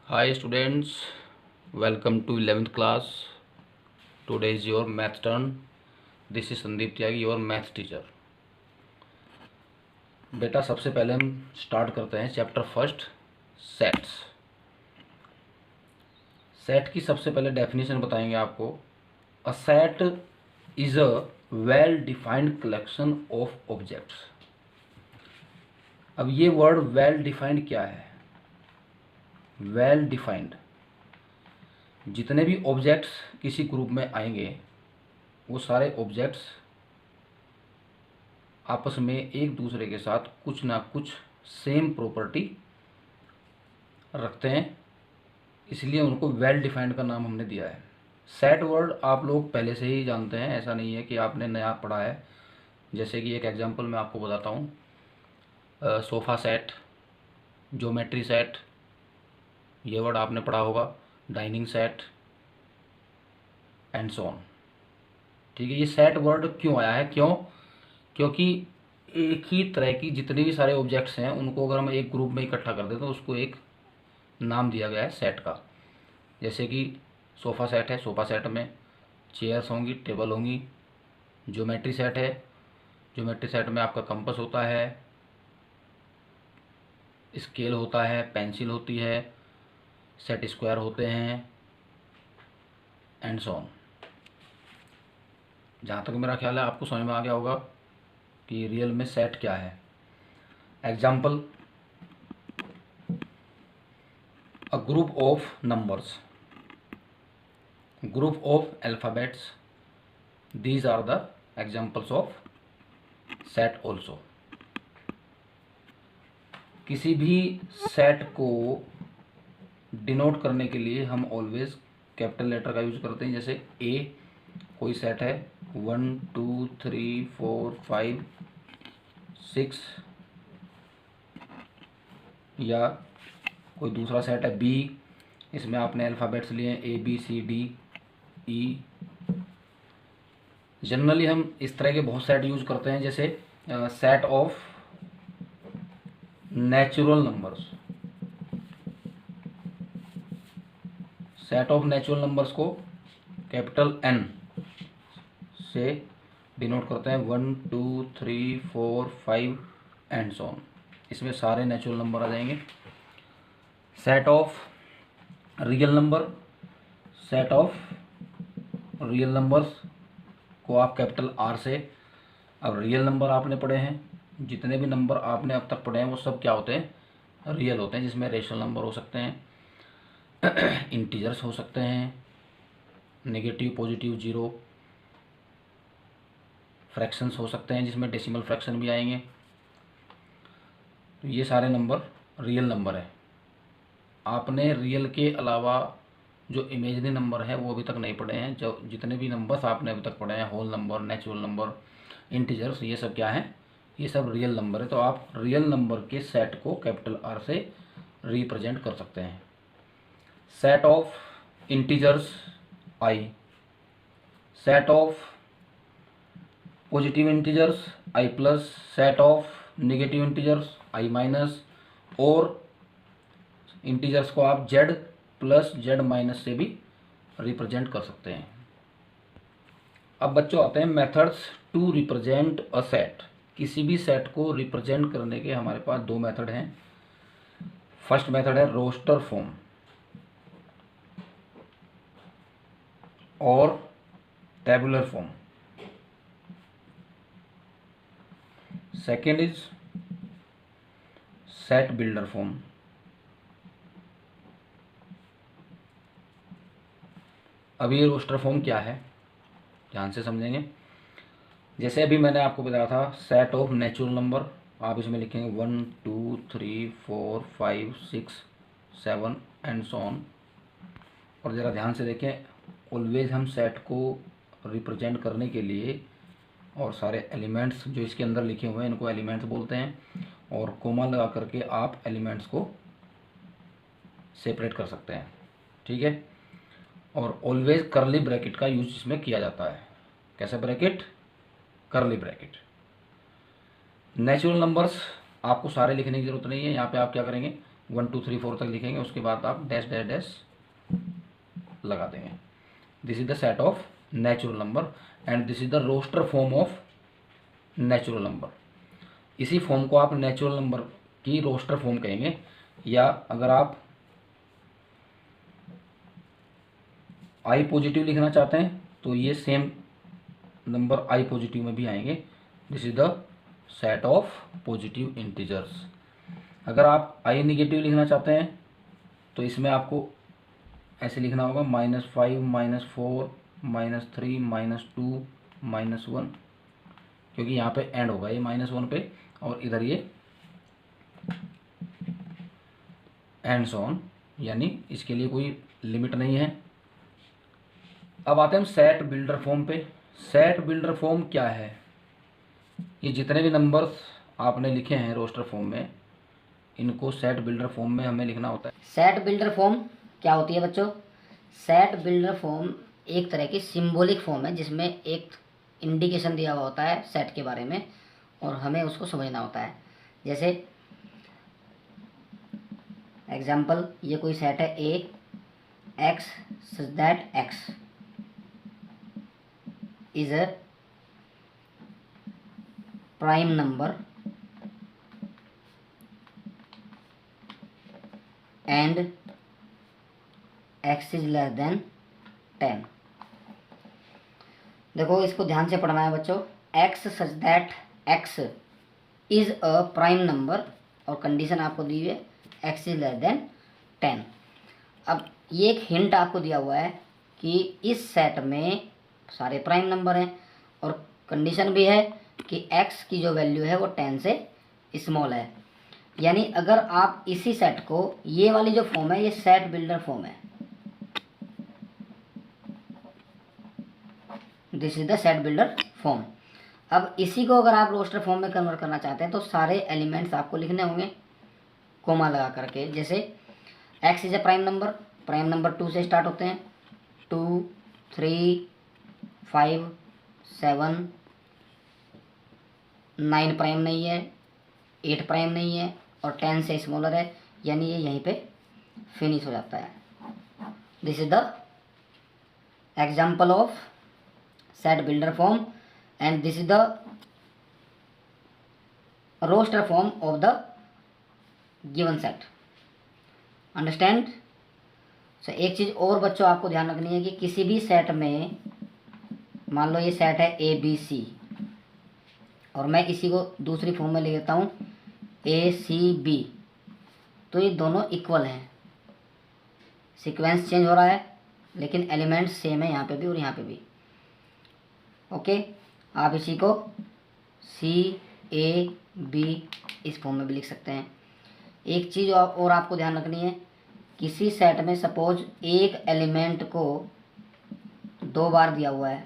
Hi students, welcome to 11th class. Today is your math turn. This is Sandeep Tyagi, your math teacher. बेटा सबसे पहले हम start करते हैं chapter first, sets. Set की सबसे पहले डेफिनेशन बताएंगे आपको। A set is a well defined collection of objects. अब ये वर्ड वेल डिफाइंड क्या है? वेल डिफाइंड, जितने भी ऑब्जेक्ट्स किसी ग्रुप में आएंगे वो सारे ऑब्जेक्ट्स आपस में एक दूसरे के साथ कुछ ना कुछ सेम प्रॉपर्टी रखते हैं, इसलिए उनको वेल डिफाइंड का नाम हमने दिया है। सेट वर्ड आप लोग पहले से ही जानते हैं, ऐसा नहीं है कि आपने नया पढ़ा है। जैसे कि एक एग्जांपल मैं आपको बताता हूँ, सोफ़ा सेट, ज्योमेट्री सेट, ये वर्ड आपने पढ़ा होगा, dining set and so on. ठीक है, ये सेट वर्ड क्यों आया है? क्योंकि एक ही तरह की जितने भी सारे ऑब्जेक्ट्स हैं उनको अगर हम एक ग्रुप में इकट्ठा कर दें तो उसको एक नाम दिया गया है सेट का। जैसे कि सोफ़ा सेट है, सोफ़ा सेट में चेयर्स होंगी, टेबल होंगी। ज्योमेट्री सेट है, ज्योमेट्री सेट में आपका कंपास होता है, स्केल होता है, पेंसिल होती है, सेट स्क्वायर होते हैं एंड सो ऑन। जहाँ तक मेरा ख्याल है आपको समझ में आ गया होगा कि रियल में सेट क्या है। Example, a group of numbers, group of alphabets, these are the examples of set also। किसी भी सेट को डिनोट करने के लिए हम ऑलवेज कैपिटल लेटर का यूज करते हैं। जैसे ए कोई सेट है 1 2 3 4 5 6, या कोई दूसरा सेट है बी, इसमें आपने अल्फ़ाबेट्स लिए हैं A B C D E. Generally हम इस तरह के बहुत सेट यूज करते हैं, जैसे set of natural numbers. Set of natural numbers को कैपिटल एन से डिनोट करते हैं, 1 2 3 4 5 एंड सो ऑन। इसमें सारे नेचुरल नंबर आ जाएंगे। Set of real number, set of real numbers को आप कैपिटल आर से, अब रियल नंबर आपने पढ़े हैं, जितने भी नंबर आपने अब तक पढ़े हैं वो सब क्या होते हैं? रियल होते हैं, जिसमें रेशनल नंबर हो सकते हैं, इंटीजर्स हो सकते हैं, नेगेटिव पॉजिटिव जीरो, फ्रैक्शंस हो सकते हैं जिसमें डेसिमल फ्रैक्शन भी आएंगे। तो ये सारे नंबर रियल नंबर है। आपने रियल के अलावा जो इमेजनरी नंबर है वो अभी तक नहीं पढ़े हैं। जो जितने भी नंबर्स आपने अभी तक पढ़े हैं, whole number, natural number, integers, ये सब क्या है? ये सब रियल नंबर है। तो आप रियल नंबर के सेट को कैपिटल आर से रिप्रेजेंट कर सकते हैं। Set of integers I, set of positive integers I plus, set of negative integers I minus, और इंटीजर्स को आप जेड प्लस जेड माइनस से भी रिप्रेजेंट कर सकते हैं। अब बच्चों आते हैं methods to represent a set. किसी भी सेट को रिप्रेजेंट करने के हमारे पास दो मेथड हैं। फर्स्ट मेथड है रोस्टर फॉर्म और tabular form. Second is set builder form. अब ये रोस्टर फॉर्म क्या है, ध्यान से समझेंगे। जैसे अभी मैंने आपको बताया था सेट ऑफ नेचुरल नंबर, आप इसमें लिखेंगे 1 2 3 4 5 6 7 एंड सो ऑन। और ज़रा ध्यान से देखें, ऑलवेज हम सेट को रिप्रेजेंट करने के लिए और सारे एलिमेंट्स जो इसके अंदर लिखे हुए हैं इनको एलिमेंट्स बोलते हैं, और कोमा लगा करके आप एलिमेंट्स को सेपरेट कर सकते हैं। ठीक है, और ऑलवेज करली ब्रैकेट का यूज इसमें किया जाता है। कैसे ब्रैकेट? करली ब्रैकेट। नेचुरल नंबर्स आपको सारे लिखने की ज़रूरत नहीं है। यहाँ पे आप क्या करेंगे, 1 2 3 4 तक लिखेंगे, उसके बाद आप डैश डैश डैश लगा देंगे। This is the set of natural number and this is the roster form of natural number. इसी फॉर्म को आप नेचुरल नंबर की रोस्टर फॉर्म कहेंगे, या अगर आप आई पॉजिटिव लिखना चाहते हैं तो ये सेम नंबर आई पॉजिटिव में भी आएंगे। This is the set of positive integers. अगर आप आई नेगेटिव लिखना चाहते हैं तो इसमें आपको ऐसे लिखना होगा -5 -4 -3 -2 -1, क्योंकि यहाँ पे एंड होगा ये -1 पे और इधर ये एंड्स ऑन, यानी इसके लिए कोई लिमिट नहीं है। अब आते हैं हम सेट बिल्डर फॉर्म पे। सेट बिल्डर फॉर्म क्या है? ये जितने भी नंबर्स आपने लिखे हैं रोस्टर फॉर्म में, इनको सेट बिल्डर फॉर्म में हमें लिखना होता है। सेट बिल्डर फॉर्म क्या होती है बच्चों? सेट बिल्डर फॉर्म एक तरह की सिंबॉलिक फॉर्म है जिसमें एक इंडिकेशन दिया हुआ होता है सेट के बारे में और हमें उसको समझना होता है। जैसे एग्जाम्पल, ये कोई सेट है A x such that x is a prime number and x is less than 10। देखो इसको ध्यान से पढ़ना है बच्चों। x such that x is a prime number और कंडीशन आपको दी हुई है x इज लेस देन 10। अब ये एक हिंट आपको दिया हुआ है कि इस सेट में सारे प्राइम नंबर हैं और कंडीशन भी है कि x की जो वैल्यू है वो 10 से स्मॉल है। यानी अगर आप इसी सेट को, ये वाली जो फॉर्म है ये सेट बिल्डर फॉर्म है, this is the set builder form. अब इसी को अगर आप रोस्टर फॉर्म में कन्वर्ट करना चाहते हैं तो सारे एलिमेंट्स आपको लिखने होंगे कोमा लगा करके। जैसे x is a prime number 2 से स्टार्ट होते हैं, 2 3 5 7 9 प्राइम नहीं है, 8 प्राइम नहीं है और 10 से स्मॉलर है, यानी ये यहीं पे फिनिश हो जाता है। This is the example of set builder form and this is the roster form of the given set. Understand? So एक चीज़ और बच्चों आपको ध्यान रखनी है कि किसी भी सेट में, मान लो ये सेट है ए बी सी और मैं इसी को दूसरी फॉर्म में ले लेता हूँ ए सी बी, तो ये दोनों इक्वल हैं। सीक्वेंस चेंज हो रहा है लेकिन एलिमेंट्स सेम है यहाँ पे भी और यहाँ पे भी। ओके, आप इसी को सी ए बी इस फॉर्म में भी लिख सकते हैं। एक चीज़ और आपको ध्यान रखनी है, किसी सेट में सपोज एक एलिमेंट को 2 बार दिया हुआ है,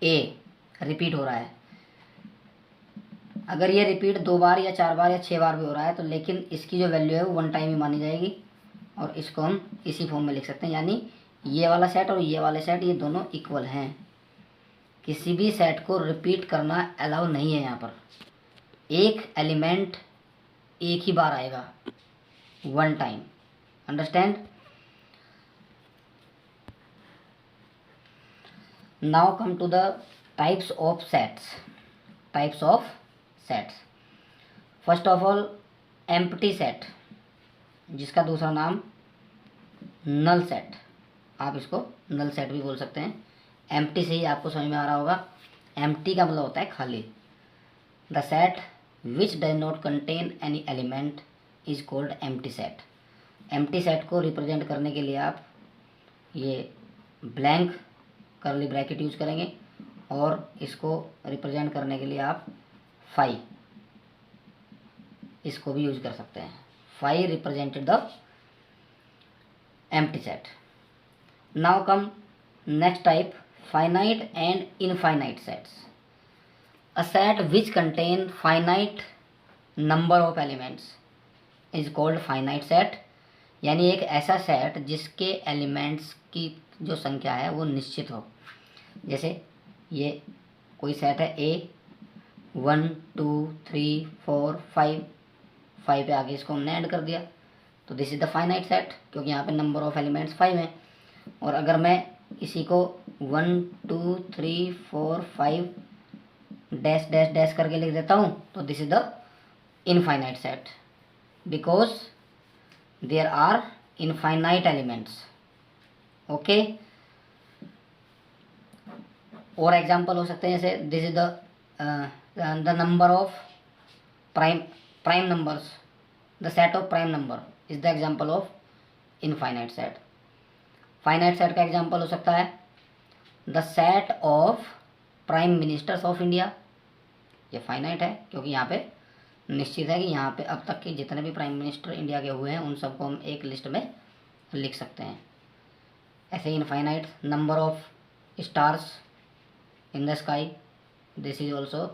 ए रिपीट हो रहा है, अगर ये रिपीट 2 बार या 4 बार या 6 बार भी हो रहा है तो लेकिन इसकी जो वैल्यू है वो 1 टाइम ही मानी जाएगी और इसको हम इसी फॉर्म में लिख सकते हैं। यानी ये वाला सेट और ये वाले सेट ये दोनों इक्वल हैं। किसी भी सेट को रिपीट करना अलाउ नहीं है। यहाँ पर एक एलिमेंट एक ही बार आएगा, 1 time. Understand? Now come to the types of sets. Types of sets, first of all empty set, जिसका दूसरा नाम नल सेट, आप इसको नल सेट भी बोल सकते हैं। एम्प्टी से ही आपको समझ में आ रहा होगा, एम्प्टी का मतलब होता है खाली। The set which does not contain any element is called empty set. Empty set को रिप्रेजेंट करने के लिए आप ये ब्लैंक कर्ली ब्रैकेट यूज करेंगे और इसको रिप्रेजेंट करने के लिए आप 5 इसको भी यूज कर सकते हैं। 5 represented the empty set. Now come next type, finite and infinite sets. A set which contain finite number of elements is called finite set. यानी एक ऐसा सेट जिसके एलिमेंट्स की जो संख्या है वो निश्चित हो। जैसे ये कोई सेट है ए 1 2 3 4 5, 5 पे आगे इसको हमने ऐड कर दिया, तो this is the finite set, क्योंकि यहाँ पे नंबर ऑफ एलिमेंट्स 5 हैं। और अगर मैं इसी को 1 2 3 4 5 डैश डैश डैश करके लिख देता हूँ, तो this is the infinite set, because there are infinite elements. Okay, और एग्जाम्पल हो सकते हैं जैसे this is the number of prime numbers, the set of prime number is the example of infinite set. Finite set का example हो सकता है the set of prime ministers of India. ये फाइनाइट है क्योंकि यहाँ पे निश्चित है कि यहाँ पे अब तक के जितने भी प्राइम मिनिस्टर इंडिया के हुए हैं उन सबको हम एक लिस्ट में लिख सकते हैं। ऐसे ही infinite number of stars in the sky, this is also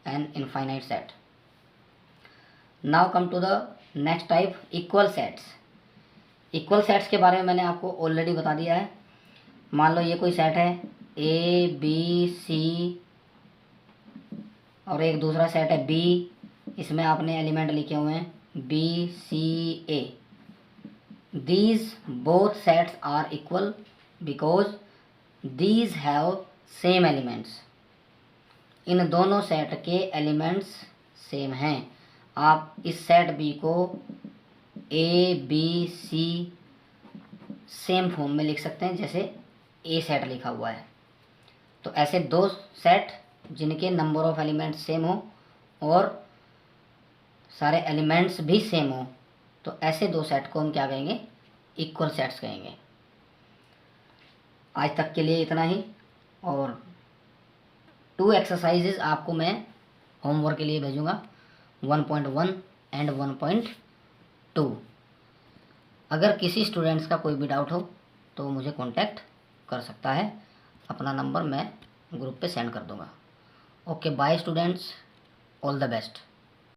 an infinite set. Now come to the next type, equal sets. Equal sets के बारे में मैंने आपको ऑलरेडी बता दिया है। मान लो ये कोई सेट है A B C और एक दूसरा सेट है B, इसमें आपने एलिमेंट लिखे हुए हैं B C A। These both sets are equal because these have same elements. इन दोनों सेट के एलिमेंट्स सेम हैं। आप इस सेट B को A B C same form में लिख सकते हैं जैसे A सेट लिखा हुआ है। तो ऐसे दो सेट जिनके नंबर ऑफ एलिमेंट्स सेम हो और सारे एलिमेंट्स भी सेम हो, तो ऐसे दो सेट को हम क्या कहेंगे, इक्वल सेट्स कहेंगे। आज तक के लिए इतना ही, और 2 एक्सरसाइजेज आपको मैं होमवर्क के लिए भेजूँगा, 1.1 एंड 1.2। अगर किसी स्टूडेंट्स का कोई भी डाउट हो तो मुझे कांटेक्ट कर सकता है, अपना नंबर मैं ग्रुप पे सेंड कर दूँगा। Okay, bye students, all the best.